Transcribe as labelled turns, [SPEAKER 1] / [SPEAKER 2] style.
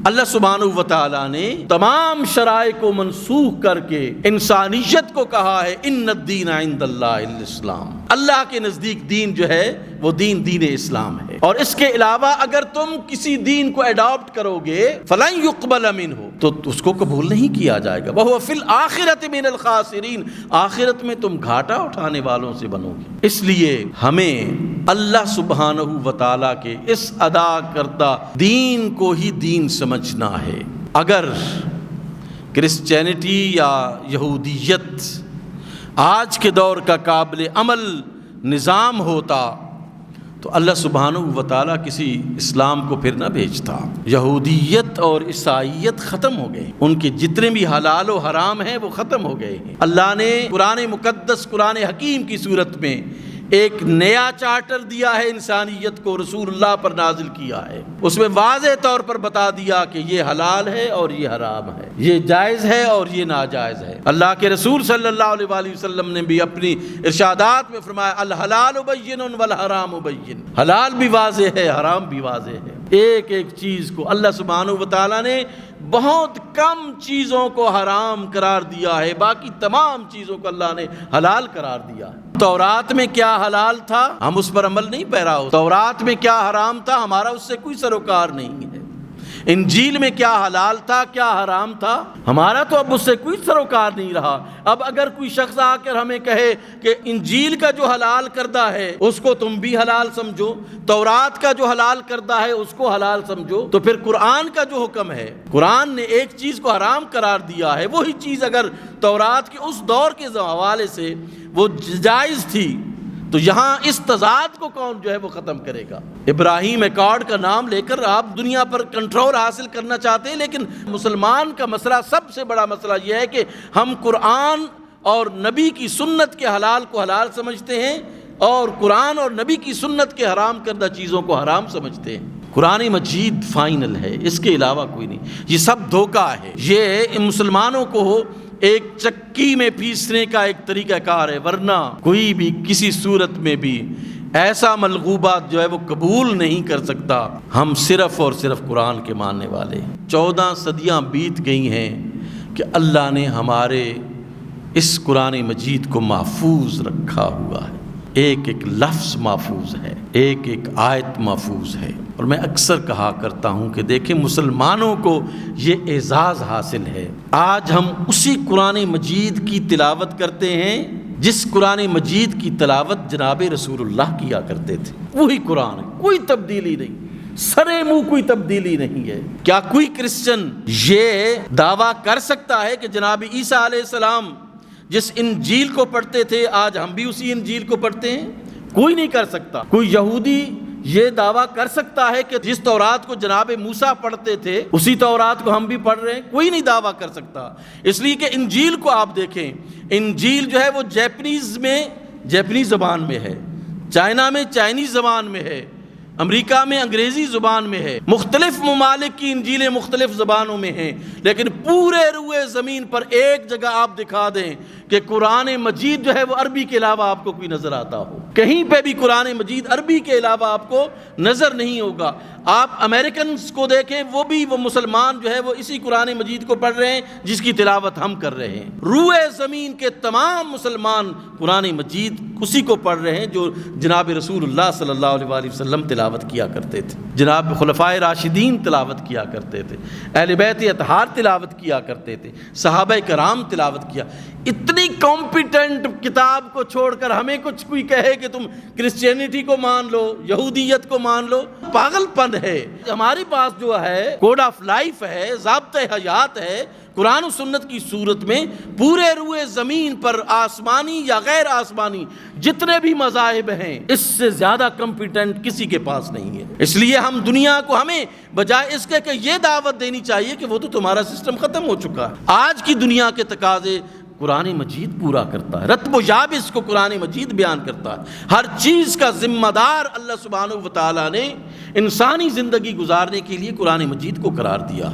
[SPEAKER 1] اللہ سبحانہ و تعالیٰ نے تمام شرائع کو منسوخ کر کے انسانیت کو کہا ہے ان الدین عند اللہ الاسلام۔ اللہ کے نزدیک دین جو ہے وہ دین اسلام ہے، اور اس کے علاوہ اگر تم کسی دین کو اڈاپٹ کرو گے فلن یقبل منہ، تو اس کو قبول نہیں کیا جائے گا، وہو فی الآخرۃ من الخاسرین، آخرت میں تم گھاٹا اٹھانے والوں سے بنو گے۔ اس لیے ہمیں اللہ سبحانہ و تعالیٰ کے اس ادا کردہ دین کو ہی دین سمجھنا ہے۔ اگر کرسچینٹی یا یہودیت آج کے دور کا قابل عمل نظام ہوتا تو اللہ سبحانہ و تعالیٰ کسی اسلام کو پھر نہ بھیجتا۔ یہودیت اور عیسائیت ختم ہو گئے، ان کے جتنے بھی حلال و حرام ہیں وہ ختم ہو گئے ہیں۔ اللہ نے قرآن مقدس، قرآن حکیم کی صورت میں ایک نیا چارٹر دیا ہے، انسانیت کو رسول اللہ پر نازل کیا ہے۔ اس میں واضح طور پر بتا دیا کہ یہ حلال ہے اور یہ حرام ہے، یہ جائز ہے اور یہ ناجائز ہے۔ اللہ کے رسول صلی اللہ علیہ وآلہ وسلم نے بھی اپنی ارشادات میں فرمایا الحلال بین والحرام بین، حلال بھی واضح ہے، حرام بھی واضح ہے۔ ایک ایک چیز کو اللہ سبحانہ و تعالیٰ نے بہت کم چیزوں کو حرام قرار دیا ہے، باقی تمام چیزوں کو اللہ نے حلال قرار دیا ہے۔ تورات میں کیا حلال تھا ہم اس پر عمل نہیں پیرا ہو، تورات میں کیا حرام تھا ہمارا اس سے کوئی سروکار نہیں ہے، انجیل میں کیا حلال تھا کیا حرام تھا ہمارا تو اب اس سے کوئی سروکار نہیں رہا۔ اب اگر کوئی شخص آ کر ہمیں کہے کہ انجیل کا جو حلال کردہ ہے اس کو تم بھی حلال سمجھو، تورات کا جو حلال کردہ ہے اس کو حلال سمجھو، تو پھر قرآن کا جو حکم ہے، قرآن نے ایک چیز کو حرام قرار دیا ہے، وہی چیز اگر تورات کے اس دور کے حوالے سے وہ جائز تھی تو یہاں اس تضاد کو کون جو ہے وہ ختم کرے گا؟ ابراہیم ایکارڈ کا نام لے کر آپ دنیا پر کنٹرول حاصل کرنا چاہتے ہیں، لیکن مسلمان کا مسئلہ، سب سے بڑا مسئلہ یہ ہے کہ ہم قرآن اور نبی کی سنت کے حلال کو حلال سمجھتے ہیں اور قرآن اور نبی کی سنت کے حرام کردہ چیزوں کو حرام سمجھتے ہیں۔ قرآن مجید فائنل ہے، اس کے علاوہ کوئی نہیں، یہ سب دھوکہ ہے۔ یہ مسلمانوں کو ایک چکی میں پیسنے کا ایک طریقہ کار ہے، ورنہ کوئی بھی کسی صورت میں بھی ایسا ملغوبات جو ہے وہ قبول نہیں کر سکتا۔ ہم صرف اور صرف قرآن کے ماننے والے ہیں۔ 14 صدیاں بیت گئی ہیں کہ اللہ نے ہمارے اس قرآن مجید کو محفوظ رکھا ہوا ہے، ایک ایک لفظ محفوظ ہے، ایک ایک آیت محفوظ ہے۔ اور میں اکثر کہا کرتا ہوں کہ دیکھیں مسلمانوں کو یہ اعزاز حاصل ہے، آج ہم اسی قرآن مجید کی تلاوت کرتے ہیں جس قرآن مجید کی تلاوت جناب رسول اللہ کیا کرتے تھے، وہی قرآن ہے، کوئی تبدیلی نہیں، سرے منہ کوئی تبدیلی نہیں ہے۔ کیا کوئی کرسچن یہ دعویٰ کر سکتا ہے کہ جناب عیسیٰ علیہ السلام جس انجیل کو پڑھتے تھے آج ہم بھی اسی انجیل کو پڑھتے ہیں؟ کوئی نہیں کر سکتا۔ کوئی یہودی یہ دعویٰ کر سکتا ہے کہ جس تورات کو جناب موسیٰ پڑھتے تھے اسی تورات کو ہم بھی پڑھ رہے ہیں؟ کوئی نہیں دعویٰ کر سکتا، اس لیے کہ انجیل کو آپ دیکھیں، انجیل جو ہے وہ جیپنیز زبان میں ہے، چائنا میں چائنیز زبان میں ہے، امریکہ میں انگریزی زبان میں ہے، مختلف ممالک کی انجیلیں مختلف زبانوں میں ہیں، لیکن پورے روئے زمین پر ایک جگہ آپ دکھا دیں کہ قرآن مجید جو ہے وہ عربی کے علاوہ آپ کو کوئی نظر آتا ہو، کہیں پہ بھی قرآن مجید عربی کے علاوہ آپ کو نظر نہیں ہوگا۔ آپ امریکنز کو دیکھیں، وہ مسلمان جو ہے وہ اسی قرآن مجید کو پڑھ رہے ہیں جس کی تلاوت ہم کر رہے ہیں۔ روئے زمین کے تمام مسلمان قرآن مجید اسی کو پڑھ رہے ہیں جو جناب رسول اللہ صلی اللہ علیہ وآلہ وسلم تلاوت کیا کرتے تھے، جناب خلفائے راشدین تلاوت کیا کرتے تھے، اہل بیت اطہار تلاوت کیا کرتے تھے، صحابہ کرام تلاوت کیا۔ اتنی کمپیٹنٹ کتاب کو چھوڑ کر ہمیں کوئی کہے کہ تم کرسچینٹی کو مان لو، یہودیت کو مان لو، پاگل پن ہے۔ ہمارے پاس جو ہے کوڈ آف لائف ہے، ضابطۂ حیات ہے، قرآن و سنت کی صورت میں پورے روئے زمین پر آسمانی یا غیر آسمانی جتنے بھی مذاہب ہیں اس سے زیادہ کمپیٹنٹ کسی کے پاس نہیں ہے۔ اس لیے ہم دنیا کو ہمیں بجائے اس کے کہ یہ دعوت دینی چاہیے کہ وہ تو تمہارا سسٹم ختم ہو چکا ہے، آج کی دنیا کے تقاضے قرآن مجید پورا کرتا ہے، رتب و یابس کو قرآن مجید بیان کرتا ہے۔ ہر چیز کا ذمہ دار اللہ سبحانہ و تعالیٰ نے انسانی زندگی گزارنے کے لیے قرآن مجید کو قرار دیا۔